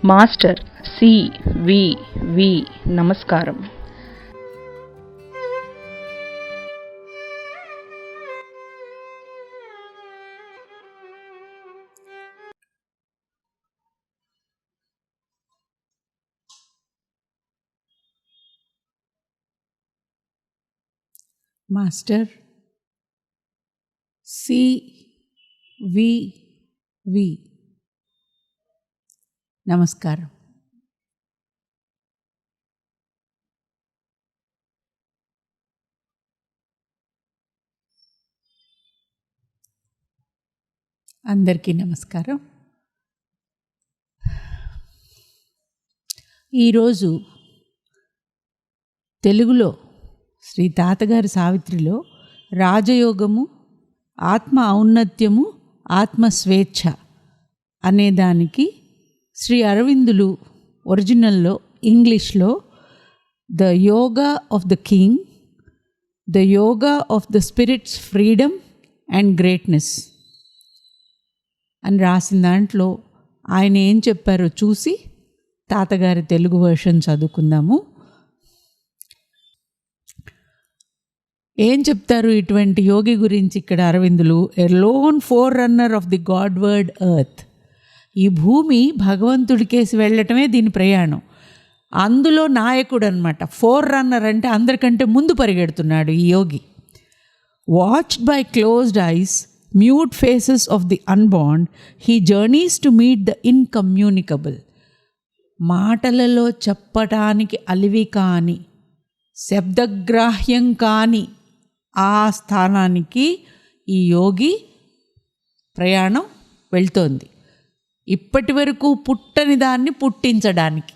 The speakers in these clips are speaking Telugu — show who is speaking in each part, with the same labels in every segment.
Speaker 1: మాస్టర్ సి.వి.వి. నమస్కారం.
Speaker 2: మాస్టర్ సి.వి.వి. నమస్కారం. అందరికీ నమస్కారం. ఈరోజు తెలుగులో శ్రీ తాతగారి సావిత్రిలో రాజయోగము, ఆత్మ ఔన్నత్యము, ఆత్మస్వేచ్ఛ అనేదానికి శ్రీ అరవిందులు ఒరిజినల్లో ఇంగ్లీష్లో the yoga of the king, the yoga of the spirits freedom and greatness అని రాసిన దాంట్లో ఆయన ఏం చెప్పారో చూసి తాతగారి తెలుగు వర్షన్ చదువుకుందాము. ఏం చెప్తారు ఇటువంటి యోగి గురించి ఇక్కడ అరవిందులు? A lone forerunner of the Godward earth. ఈ భూమి భగవంతుడికేసి వెళ్ళటమే దీని ప్రయాణం. అందులో నాయకుడు అనమాట. ఫోర్ రన్నర్ అంటే అందరికంటే ముందు పరిగెడుతున్నాడు ఈ యోగి. Watched by closed eyes, mute faces of the unborn, he journeys to meet the incommunicable. మాటలలో చెప్పటానికి అలివి కాని, శబ్దగ్రాహ్యం కాని ఆ స్థానానికి ఈ యోగి ప్రయాణం వెళ్తోంది. ఇప్పటి వరకు పుట్టని దాన్ని పుట్టించడానికి.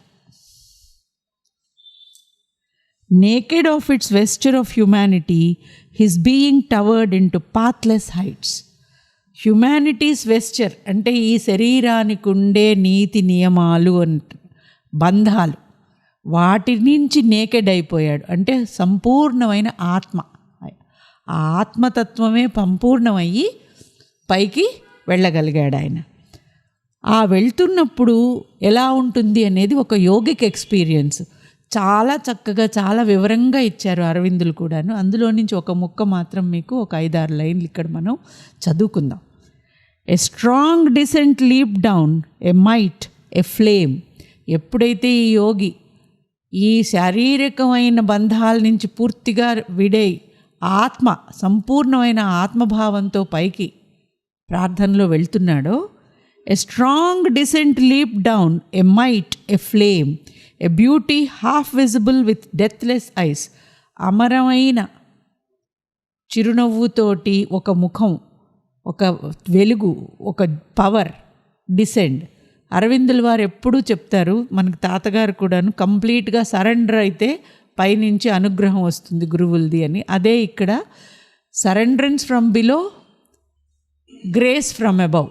Speaker 2: Naked of its vesture of humanity, his being towered into pathless heights. Humanity's vesture అంటే ఈ శరీరానికి ఉండే నీతి నియమాలు, బంధాలు, వాటి నుంచి నేకెడ్ అయిపోయాడు. అంటే సంపూర్ణమైన ఆత్మ, ఆ ఆత్మతత్వమే సంపూర్ణమయ్యి పైకి వెళ్ళగలిగాడు ఆయన. ఆ వెళ్తున్నప్పుడు ఎలా ఉంటుంది అనేది ఒక యోగిక్ ఎక్స్పీరియన్స్. చాలా చక్కగా, చాలా వివరంగా ఇచ్చారు అరవిందులు కూడాను. అందులో నుంచి ఒక ముక్క మాత్రం మీకు ఒక 5-6 లైన్లు ఇక్కడ మనం చదువుకుందాం. A strong descent leap down, a might, a flame. ఎప్పుడైతే ఈ యోగి ఈ శారీరకమైన బంధాల నుంచి పూర్తిగా విడై ఆత్మ, సంపూర్ణమైన ఆత్మభావంతో పైకి ప్రార్థనలో వెళ్తున్నాడో, a strong descent leap down, a might, a flame, a beauty half visible with deathless eyes. అమరమైన చిరునవ్వుతోటి ఒక ముఖం, ఒక వెలుగు, ఒక పవర్, డిసెండ్. అరవిందుల వారు ఎప్పుడూ చెప్తారు, మనకి తాతగారు కూడాను, కంప్లీట్గా సరెండర్ అయితే పైనుంచి అనుగ్రహం వస్తుంది గురువులది అని. అదే ఇక్కడ surrender from below, grace from above,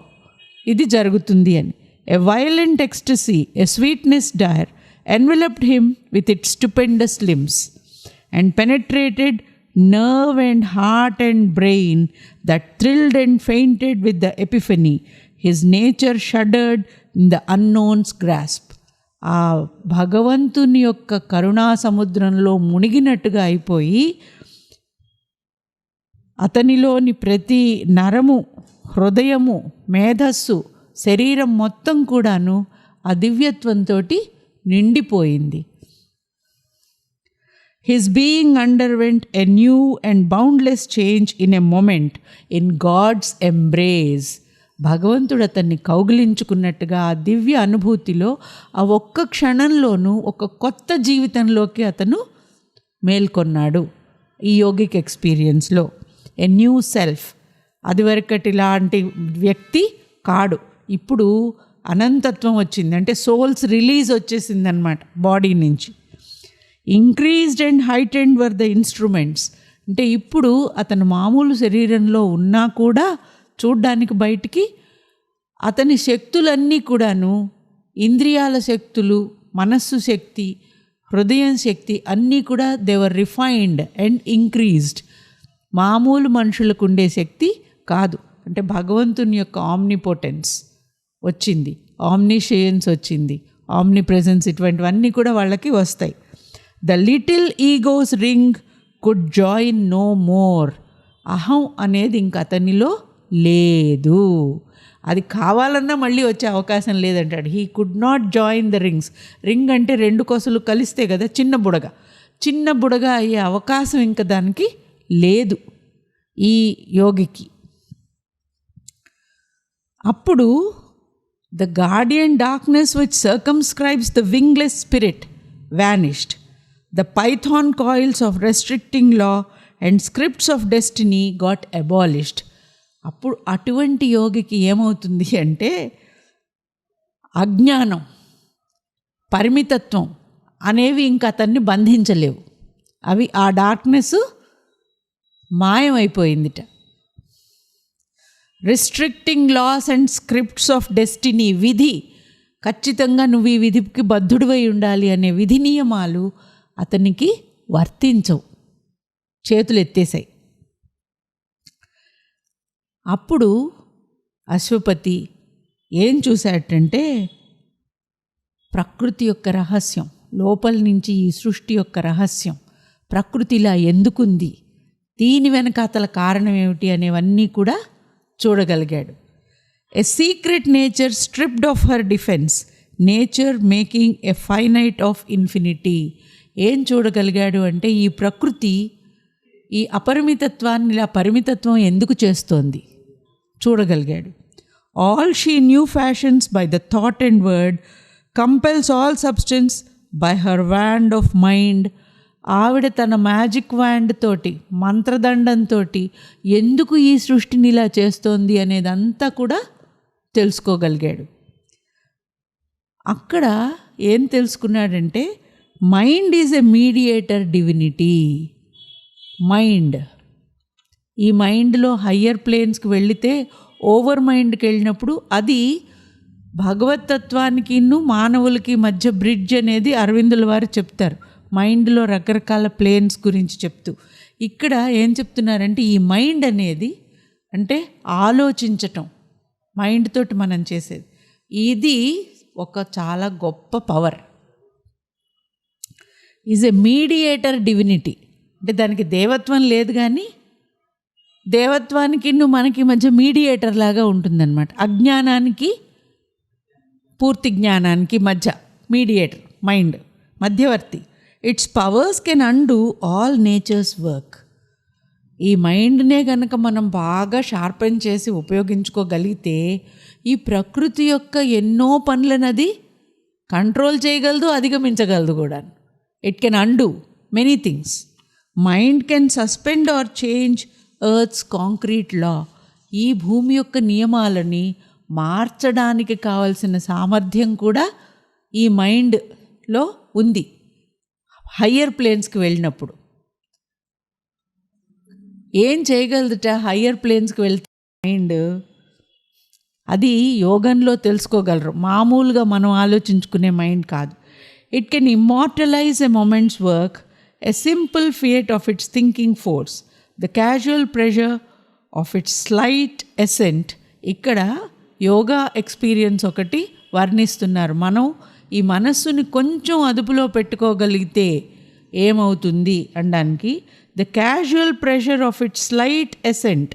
Speaker 2: ఇది జరుగుతుంది అని. A violent ecstasy, a sweetness dire enveloped him with its stupendous limbs and penetrated nerve and heart and brain that thrilled and fainted with the epiphany. His nature shuddered in the unknown's grasp. ఆ భగవంతుని యొక్క కరుణా సముద్రంలో మునిగినట్టుగా అయిపోయి అతనిలోని ప్రతి నరము, హృదయము, మేధస్సు, శరీరం మొత్తం కూడాను ఆ దివ్యత్వంతో నిండిపోయింది. His being underwent a new and boundless change in a moment in God's embrace. భగవంతుడు అతన్ని కౌగిలించుకున్నట్టుగా ఆ దివ్య అనుభూతిలో ఆ ఒక్క క్షణంలోనూ ఒక కొత్త జీవితంలోకి అతను మేల్కొన్నాడు ఈ యోగిక్ ఎక్స్పీరియన్స్లో. A new self. అదివరకటి లాంటి వ్యక్తి కాడు, ఇప్పుడు అనంతత్వం వచ్చింది. అంటే సోల్స్ రిలీజ్ వచ్చేసిందనమాట బాడీ నుంచి. Increased and heightened were the instruments. అంటే ఇప్పుడు అతను మామూలు శరీరంలో ఉన్నా కూడా చూడ్డానికి బయటికి అతని శక్తులన్నీ కూడాను, ఇంద్రియాల శక్తులు, మనస్సు శక్తి, హృదయం శక్తి అన్నీ కూడా they were refined and increased. మామూలు మనుషులకు ఉండే శక్తి కాదు. అంటే భగవంతుని యొక్క ఆమ్నిపోటెన్స్ వచ్చింది, ఆమ్నిషియన్స్ వచ్చింది, ఆమ్ని ప్రెజెన్స్, ఇటువంటివన్నీ కూడా వాళ్ళకి వస్తాయి. The little egos ring could join no more. అహం అనేది ఇంక అతనిలో లేదు, అది కావాలన్నా మళ్ళీ వచ్చే అవకాశం లేదంటాడు. He could not join the rings. Ring అంటే 2 కొసలు కలిస్తే కదా చిన్న బుడగ అయ్యే అవకాశం ఇంకా దానికి లేదు ఈ యోగికి. అప్పుడు the guardian darkness which circumscribes the wingless spirit vanished. The python coils of restricting law and scripts of destiny got abolished. అప్పుడు అటువంటి యోగికి ఏమవుతుంది అంటే అజ్ఞానం, పరిమితత్వం అనేవి ఇంకా అతన్ని బంధించలేవు. అవి ఆ డార్క్నెస్ మాయమైపోయిందిట. Restricting laws and scripts of destiny, విధి, ఖచ్చితంగా నువ్వు ఈ విధికి బద్ధుడివై ఉండాలి అనే విధి నియమాలు అతనికి వర్తించవు, చేతులు ఎత్తేసాయి. అప్పుడు అశ్వపతి ఏం చూశాడంటే ప్రకృతి యొక్క రహస్యం, లోపల నుంచి ఈ సృష్టి యొక్క రహస్యం, ప్రకృతి ఇలా ఎందుకుంది, దీని వెనకాతల కారణం ఏమిటి అనేవన్నీ కూడా చూడగలిగాడు. A secret nature stripped of her defence, nature making a finite of infinity. ఏం చూడగలిగాడు అంటే ఈ ప్రకృతి ఈ అపరిమితత్వాన్ని ఇలా పరిమితత్వం ఎందుకు చేస్తోంది చూడగలిగాడు. All she new fashions by the thought and word, compels all substance by her wand of mind. ఆవిడ తన మ్యాజిక్ వ్యాండ్ తోటి, మంత్రదండంతో ఎందుకు ఈ సృష్టిని ఇలా చేస్తోంది అనేదంతా కూడా తెలుసుకోగలిగాడు. అక్కడ ఏం తెలుసుకున్నాడంటే mind is a mediator divinity. Mind, ఈ మైండ్లో హయ్యర్ ప్లేన్స్కి వెళితే ఓవర్ మైండ్కి వెళ్ళినప్పుడు అది భగవతత్వానికి మానవులకి మధ్య బ్రిడ్జ్ అనేది అరవిందుల వారు చెప్తారు. మైండ్లో రకరకాల ప్లేన్స్ గురించి చెప్తూ ఇక్కడ ఏం చెప్తున్నారంటే ఈ మైండ్ అనేది అంటే ఆలోచించటం, మైండ్ తోటి మనం చేసేది, ఇది ఒక చాలా గొప్ప power. Is a mediator divinity. అంటే దానికి దేవత్వం లేదు కానీ దేవత్వానికి మనకి మధ్య మీడియేటర్ లాగా ఉంటుందన్నమాట. అజ్ఞానానికి పూర్తి జ్ఞానానికి మధ్య మీడియేటర్ మైండ్, మధ్యవర్తి. Its powers can undo all nature's work. ఈ మైండ్నే కనుక మనం బాగా షార్పెన్ చేసి ఉపయోగించుకోగలిగితే ఈ ప్రకృతి యొక్క ఎన్నో పనులనది కంట్రోల్ చేయగలదు, అధిగమించగలదు కూడా. It can undo many things. Mind can suspend or change earth's concrete law. ఈ భూమి యొక్క నియమాలని మార్చడానికి కావలసిన సామర్థ్యం కూడా ఈ మైండ్లో ఉంది. హయ్యర్ ప్లేన్స్కి వెళ్ళినప్పుడు ఏం చేయగలదుట? హయ్యర్ ప్లేన్స్కి వెళ్తే మైండ్ అది యోగంలో తెలుసుకోగలరు, మామూలుగా మనం ఆలోచించుకునే మైండ్ కాదు. It can immortalise a moment's work, a simple fiat of its thinking force, the casual pressure of its slight assent. ఇక్కడ యోగా ఎక్స్పీరియన్స్ ఒకటి వర్ణిస్తున్నారు. మనం ఈ మనస్సుని కొంచెం అదుపులో పెట్టుకోగలిగితే ఏమవుతుంది అనడానికి, the casual pressure of its slight assent,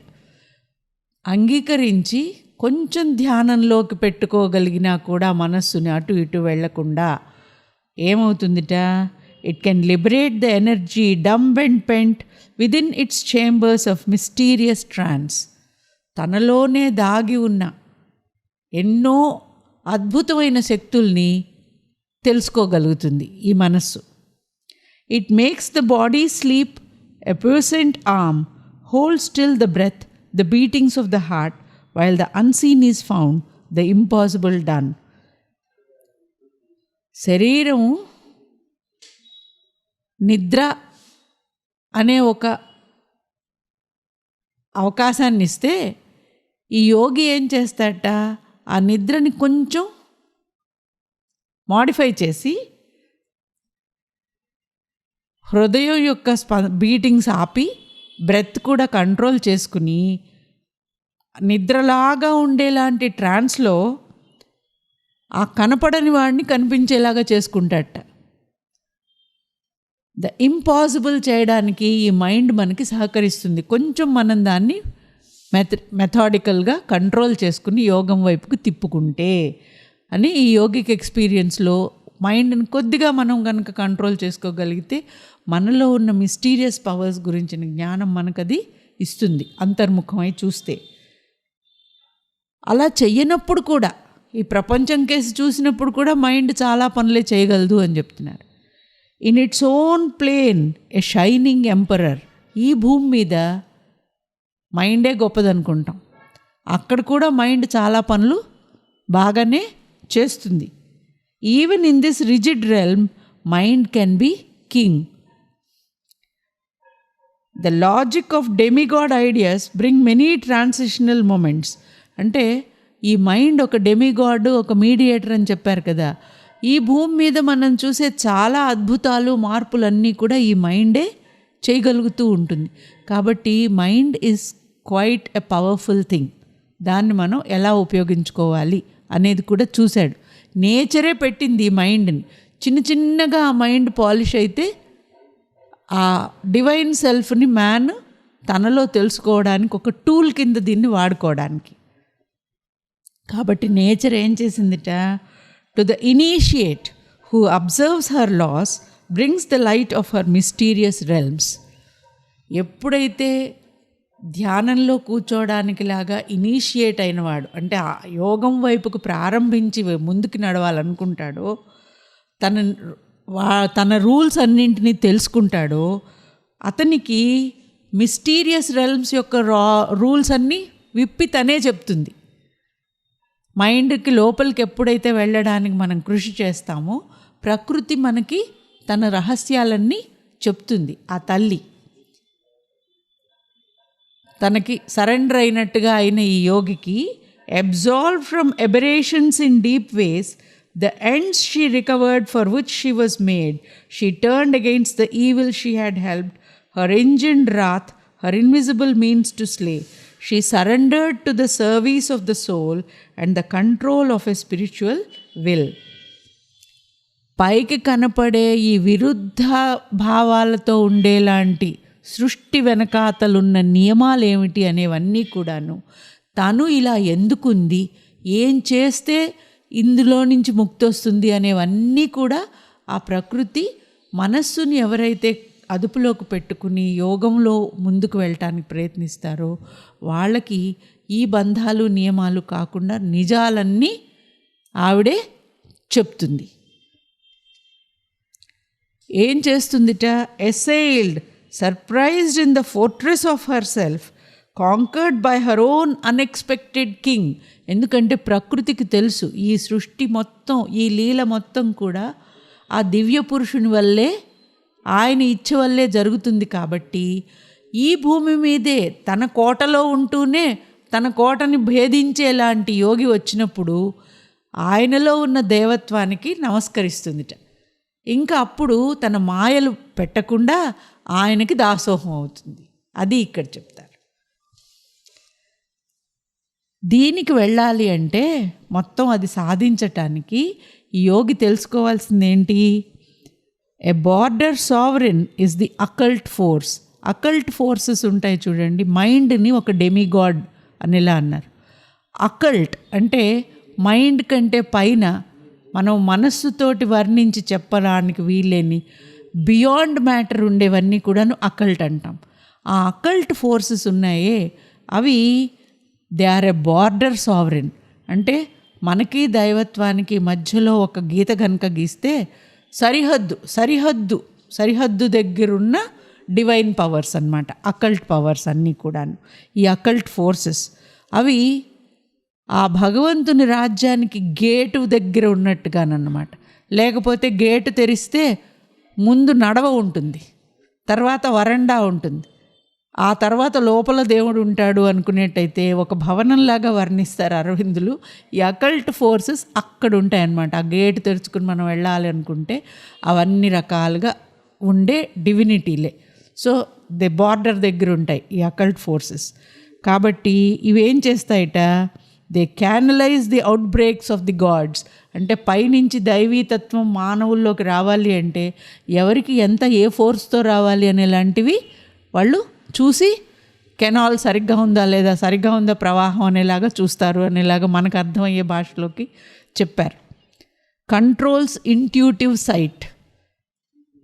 Speaker 2: అంగీకరించి కొంచెం ధ్యానంలోకి పెట్టుకోగలిగినా కూడా మనస్సుని అటు ఇటు వెళ్లకుండా ఏమవుతుందిట? It can liberate the energy dumb and pent within its chambers of mysterious trance. తనలోనే దాగి ఉన్న ఎన్నో అద్భుతమైన శక్తుల్ని తెలుసుకోగలుగుతుంది ఈ మనస్సు. It makes the body sleep, a percent arm hold still the breath, the beatings of the heart, while the unseen is found, the impossible done. శరీరం నిద్ర అనే ఒక అవకాశాన్ని ఇస్తే ఈ యోగి ఏం చేస్తాడట? ఆ నిద్రని కొంచెం మాడిఫై చేసి హృదయం యొక్క బీటింగ్స్ ఆపి బ్రెత్ కూడా కంట్రోల్ చేసుకుని నిద్రలాగా ఉండేలాంటి ట్రాన్స్లో ఆ కనపడని వాడిని కనిపించేలాగా చేసుకుంటాడట. ద ఇంపాసిబుల్ చేయడానికి ఈ మైండ్ మనకి సహకరిస్తుంది. కొంచెం మనం దాన్ని మెథాడికల్గా కంట్రోల్ చేసుకుని యోగం వైపుకు తిప్పుకుంటే అని ఈ యోగిక్ ఎక్స్పీరియన్స్లో మైండ్ని కొద్దిగా మనం కనుక కంట్రోల్ చేసుకోగలిగితే మనలో ఉన్న మిస్టీరియస్ పవర్స్ గురించిన జ్ఞానం మనకది ఇస్తుంది అంతర్ముఖమై చూస్తే. అలా చెయ్యనప్పుడు కూడా, ఈ ప్రపంచం కేసు చూసినప్పుడు కూడా మైండ్ చాలా పనులే చేయగలదు అని చెప్తున్నారు. In its own plane a shining emperor. ఈ భూమి మీద మైండే గొప్పదనుకుంటాం, అక్కడ కూడా మైండ్ చాలా పనులు బాగానే చేస్తుంది. Even in this rigid realm mind can be king. The logic of demigod ideas bring many transitional moments. అంటే ఈ మైండ్ ఒక డెమిగాడ్, ఒక మీడియేటర్ అని చెప్పారు కదా. ఈ భూమి మీద మనం చూసే చాలా అద్భుతాలు, మార్పులన్నీ కూడా ఈ మైండే చేయగలుగుతూ ఉంటుంది. కాబట్టి mind is quite a powerful thing. దాన్ని మనం ఎలా ఉపయోగించుకోవాలి అనేది కూడా చూశాడు. నేచరే పెట్టింది ఈ మైండ్ని. చిన్న చిన్నగా ఆ మైండ్ పాలిష్ అయితే ఆ డివైన్ సెల్ఫ్ని మ్యాన్ తనలో తెలుసుకోవడానికి ఒక టూల్ కింద దీన్ని వాడుకోవడానికి. కాబట్టి నేచర్ ఏం చేసిందిట, to the initiate who observes her laws brings the light of her mysterious realms. ఎప్పుడైతే ధ్యానంలో కూర్చోవడానికి లాగా ఇనీషియేట్ అయినవాడు, అంటే ఆ యోగం వైపుకు ప్రారంభించి ముందుకు నడవాలనుకుంటాడో, తన రూల్స్ అన్నింటినీ తెలుసుకుంటాడో, అతనికి మిస్టీరియస్ రెల్మ్స్ యొక్క రూల్స్ అన్నీ విప్పి తనే చెప్తుంది. మైండ్కి లోపలికి ఎప్పుడైతే వెళ్ళడానికి మనం కృషి చేస్తామో ప్రకృతి మనకి తన రహస్యాలన్నీ చెప్తుంది. ఆ తల్లి తనకి సరెండర్ అయినట్టుగా అయిన ఈ యోగికి absolve from aberrations in deep ways, the ends she recovered for which she was made, she turned against the evil she had helped, her engined wrath, her invisible means to slay. She surrendered to the service of the soul and the control of a spiritual will. పైకి కనపడే ఈ విరుద్ధ భావాలతో ఉండేలాంటి సృష్టి వెనకాతలున్న నియమాలు ఏమిటి అనేవన్నీ కూడాను, తను ఇలా ఎందుకుంది, ఏం చేస్తే ఇందులో నుంచి ముక్తి వస్తుంది అనేవన్నీ కూడా ఆ ప్రకృతి మనస్సుని ఎవరైతే అదుపులోకి పెట్టుకుని యోగంలో ముందుకు వెళ్ళటానికి ప్రయత్నిస్తారో వాళ్ళకి ఈ బంధాలు నియమాలు కాకుండా నిజాలన్నీ ఆవిడే చెప్తుంది. ఏం చేస్తుందిట, assailed, surprised in the fortress of herself, conquered by her own unexpected king. ఎందుకంటే ప్రకృతికి తెలుసు ఈ సృష్టి మొత్తం, ఈ లీల మొత్తం కూడా ఆ దివ్య పురుషుని వల్లే, ఆయన ఇచ్చ వల్లే జరుగుతుంది. కాబట్టి ఈ భూమి మీదే తన కోటలో ఉంటూనే తన కోటని భేదించేలాంటి యోగి వచ్చినప్పుడు ఆయనలో ఉన్న దేవత్వానికి నమస్కరిస్తుందిట. ఇంకా అప్పుడు తన మాయలు పెట్టకుండా ఆయనకి దాసోహం అవుతుంది. అది ఇక్కడ చెప్తారు. దీనికి వెళ్ళాలి అంటే మొత్తం అది సాధించటానికి ఈ యోగి తెలుసుకోవాల్సింది ఏంటి, a border sovereign is the occult force. Occult forces ఉంటాయి చూడండి, మైండ్ని ఒక డెమిగాడ్ అనేలా అన్నారు. అకల్ట్ అంటే మైండ్ కంటే పైన మనం మనస్సుతోటి వర్ణించి చెప్పడానికి వీలేని బియాండ్ మ్యాటర్ ఉండేవన్నీ కూడాను అకల్ట్ అంటాం. ఆ అకల్ట్ ఫోర్సెస్ ఉన్నాయే అవి they are a border sovereign. అంటే మనకి దైవత్వానికి మధ్యలో ఒక గీత కనుక గీస్తే సరిహద్దు దగ్గరున్న డివైన్ పవర్స్ అన్నమాట, అకల్ట్ పవర్స్ అన్నీ కూడాను. ఈ అకల్ట్ ఫోర్సెస్ అవి ఆ భగవంతుని రాజ్యానికి గేటు దగ్గర ఉన్నట్టుగానన్నమాట. లేకపోతే గేటు తెరిస్తే ముందు నడవ ఉంటుంది, తర్వాత వరండా ఉంటుంది, ఆ తర్వాత లోపల దేవుడు ఉంటాడు అనుకునేట్టయితే ఒక భవనంలాగా వర్ణిస్తారు అరవిందులు. ఈ అకల్ట్ ఫోర్సెస్ అక్కడ ఉంటాయన్నమాట. ఆ గేటు తెరుచుకుని మనం వెళ్ళాలి అనుకుంటే అవన్నీ రకాలుగా ఉండే డివినిటీలే. సో ది బార్డర్ దగ్గర ఉంటాయి ఈ అకల్ట్ ఫోర్సెస్. కాబట్టి ఇవేం చేస్తాయట, they canalise the outbreaks of the gods. అంటే పైనుంచి దైవీతత్వం మానవుల్లోకి రావాలి అంటే ఎవరికి ఎంత ఏ ఫోర్స్తో రావాలి అనేలాంటివి వాళ్ళు చూసి కెనాల్ సరిగ్గా ఉందా లేదా, సరిగ్గా ఉందా ప్రవాహం అనేలాగా చూస్తారు అనేలాగా మనకు అర్థమయ్యే భాషలోకి చెప్పారు. Controls intuitive sight.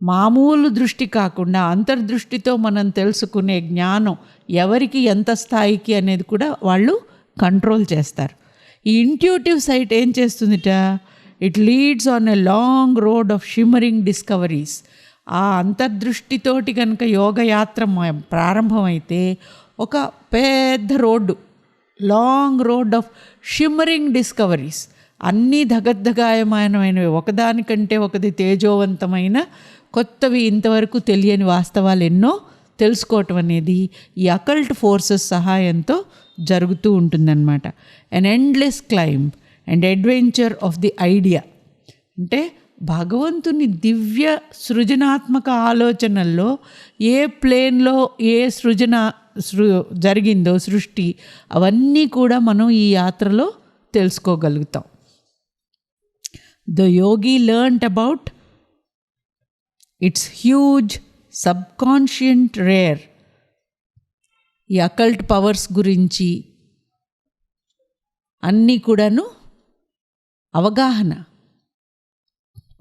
Speaker 2: మామూలు దృష్టి కాకుండా అంతర్దృష్టితో మనం తెలుసుకునే జ్ఞానం ఎవరికి ఎంత స్థాయికి అనేది కూడా వాళ్ళు కంట్రోల్ చేస్తారు. ఈ ఇంట్యూటివ్ సైట్ ఏం చేస్తుందిట, it leads on a long road of shimmering discoveries. ఆ అంతర్దృష్టితోటి కనుక యోగయాత్ర ప్రారంభమైతే ఒక పెద్ద road, long road of shimmering discoveries, అన్నీ ధగద్ధగాయమానమైనవి, ఒకదానికంటే ఒకటి తేజోవంతమైన కొత్తవి ఇంతవరకు తెలియని వాస్తవాలు ఎన్నో తెలుసుకోవటం అనేది ఈ అకల్ట్ ఫోర్సెస్ సహాయంతో జరుగుతూ ఉంటుందన్నమాట. An endless climb and adventure of the idea. అంటే భగవంతుని దివ్య సృజనాత్మక ఆలోచనల్లో ఏ ప్లేన్లో ఏ జరిగిందో సృష్టి, అవన్నీ కూడా మనం ఈ యాత్రలో తెలుసుకోగలుగుతాం. The yogi learned about its huge subconscient rear. ఈ అకల్ట్ పవర్స్ గురించి అన్నీ కూడాను అవగాహన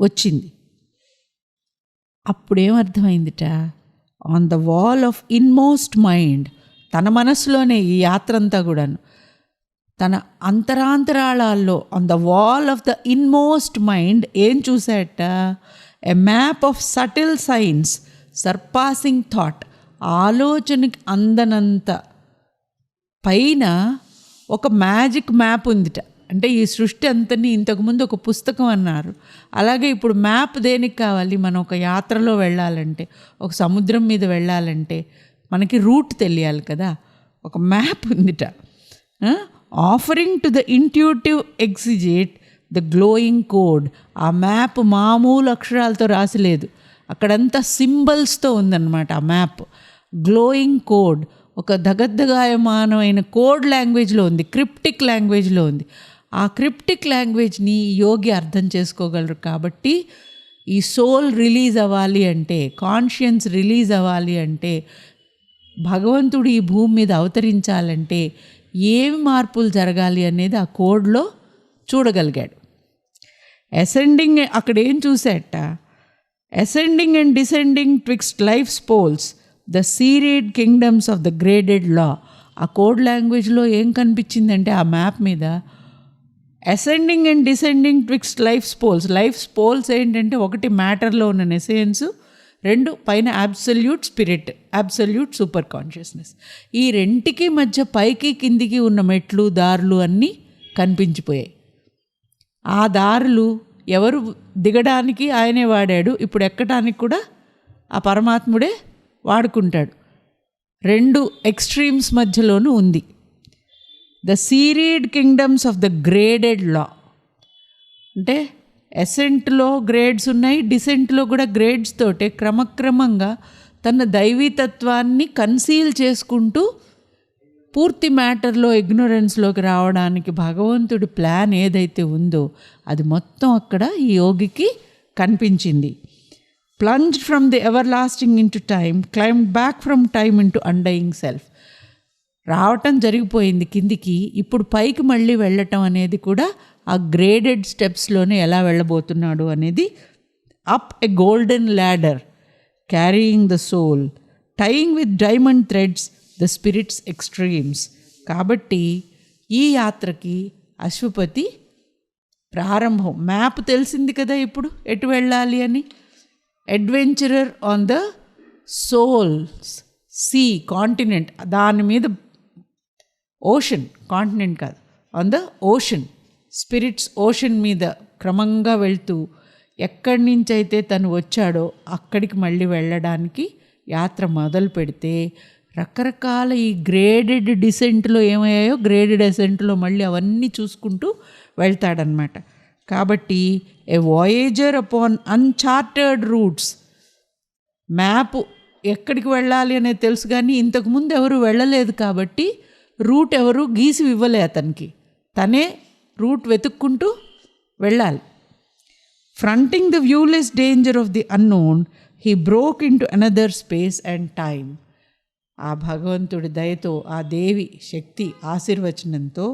Speaker 2: వచ్చింది. అప్పుడేమర్థమైందిట, on the wall of inmost mind, తన మనసులోనే ఈ యాత్ర అంతా కూడాను తన అంతరాంతరాళాల్లో on the wall of the inmost mind ఏం చూసాట, a map of subtle signs surpassing thought. ఆలోచనకి అందనంత పైన ఒక మ్యాజిక్ మ్యాప్ ఉందిట. అంటే ఈ సృష్టి అంతని ఇంతకుముందు ఒక పుస్తకం అన్నారు, అలాగే ఇప్పుడు మ్యాప్ దేనికి కావాలి, మనం ఒక యాత్రలో వెళ్ళాలంటే, ఒక సముద్రం మీద వెళ్ళాలంటే మనకి రూట్ తెలియాలి కదా, ఒక మ్యాప్ ఉందిట. Offering to the intuitive exegete the glowing code. ఆ మ్యాప్ మామూలు అక్షరాలతో రాసిలేదు, అక్కడంతా సింబల్స్తో ఉందన్నమాట. ఆ మ్యాప్ గ్లోయింగ్ కోడ్, ఒక దగద్దగాయమానమైన కోడ్ లాంగ్వేజ్లో ఉంది, క్రిప్టిక్ లాంగ్వేజ్లో ఉంది. ఆ క్రిప్టిక్ లాంగ్వేజ్ని యోగి అర్థం చేసుకోగలరు. కాబట్టి ఈ సోల్ రిలీజ్ అవ్వాలి అంటే, కాన్షియన్స్ రిలీజ్ అవ్వాలి అంటే, భగవంతుడు ఈ భూమి మీద అవతరించాలంటే ఏమి మార్పులు జరగాలి అనేది ఆ కోడ్లో చూడగలిగాడు. అసెండింగ్, అక్కడ ఏం చూసేట, ascending and descending twixt life's poles the seried kingdoms of the graded law. ఆ కోడ్ లాంగ్వేజ్లో ఏం కనిపించిందంటే ఆ మ్యాప్ మీద ascending and descending twixt life's poles. Life's poles ఏంటంటే, ఒకటి మ్యాటర్లో ఉన్న ఎసెన్స్, రెండు పైన absolute spirit, absolute super consciousness. ఈ రెంటికి మధ్య పైకి కిందికి ఉన్న మెట్లు దారులు అన్నీ కనిపించిపోయాయి. ఆ దారులు ఎవరు దిగడానికి ఆయనే వాడాడు, ఇప్పుడు ఎక్కడానికి కూడా ఆ పరమాత్ముడే వాడుకుంటాడు. రెండు ఎక్స్ట్రీమ్స్ మధ్యలోనూ ఉంది. The seried kingdoms of the graded law. అంటే అసెంట్లో గ్రేడ్స్ ఉన్నాయి, డిసెంట్లో కూడా గ్రేడ్స్ తోటే క్రమక్రమంగా తన దైవీతత్వాన్ని కన్సీల్ చేసుకుంటూ పూర్తి మ్యాటర్లో ఇగ్నోరెన్స్లోకి రావడానికి భగవంతుడి ప్లాన్ ఏదైతే ఉందో అది మొత్తం అక్కడ ఈ యోగికి కనిపించింది. Plunge from the ever lasting in to time, claim back from time in to undying self. రావటం జరిగిపోయింది కిందికి, ఇప్పుడు పైకి మళ్ళీ వెళ్ళటం అనేది కూడా ఆ గ్రేడెడ్ స్టెప్స్లోనే ఎలా వెళ్ళబోతున్నాడు అనేది. Up a golden ladder carrying the soul, tying with diamond threads the spirit's extremes. కాబట్టి ఈ యాత్రకి అశ్వపతి ప్రారంభం. మ్యాప్ తెలిసింది కదా ఇప్పుడు ఎటు వెళ్ళాలి అని. Adventurer on the soul's sea continent, దాని మీద ఓషన్, కాంటినెంట్ కాదు, on the ocean spirit's ocean మీద క్రమంగా వెళ్తూ ఎక్కడి నుంచి అయితే తను వచ్చాడో అక్కడికి మళ్ళీ వెళ్ళడానికి యాత్ర మొదలు పెడితే రకరకాల ఈ గ్రేడెడ్ డిసెంట్లో ఏమయ్యాయో గ్రేడెడ్ అసెంట్లో మళ్ళీ అవన్నీ చూసుకుంటూ వెళ్తాడనమాట. కాబట్టి ఏ వాయేజర్ అపాన్ అన్చార్టర్డ్ రూట్స్. మ్యాప్ ఎక్కడికి వెళ్ళాలి అనేది తెలుసు కానీ ఇంతకుముందు ఎవరు వెళ్ళలేదు కాబట్టి రూట్ ఎవరు గీసి ఇవ్వలే అతనికి. తనే రూట్ వెతుక్కుంటూ వెళ్ళాలి. Fronting the viewless danger of the unknown he broke into another space and time. ఆ భగవంతుడి దయతో, ఆ దేవి శక్తి ఆశీర్వచనంతో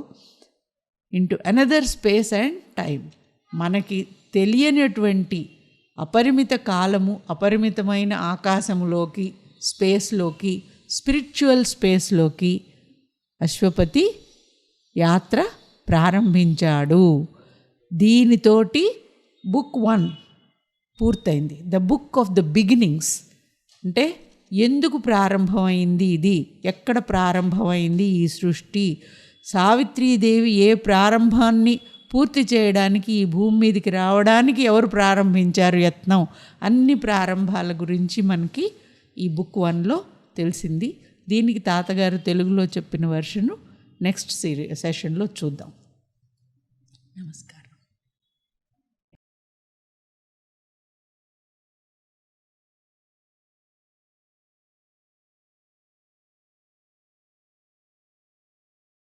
Speaker 2: into another space and time, మనకి తెలియనటువంటి అపరిమిత కాలము, అపరిమితమైన ఆకాశంలోకి, స్పేస్లోకి, స్పిరిచువల్ స్పేస్లోకి అశ్వపతి యాత్ర ప్రారంభించాడు. దీనితోటి బుక్ 1 పూర్తయింది. The book of the beginnings అంటే ఎందుకు ప్రారంభమైంది, ఇది ఎక్కడ ప్రారంభమైంది ఈ సృష్టి, సావిత్రీదేవి ఏ ప్రారంభాన్ని పూర్తి చేయడానికి, ఈ భూమి మీదకి రావడానికి ఎవరు ప్రారంభించారు యత్నం, అన్ని ప్రారంభాల గురించి మనకి ఈ బుక్ 1లో తెలిసింది. దీనికి తాతగారు తెలుగులో చెప్పిన వర్షను నెక్స్ట్ సెషన్లో చూద్దాం. నమస్కారం.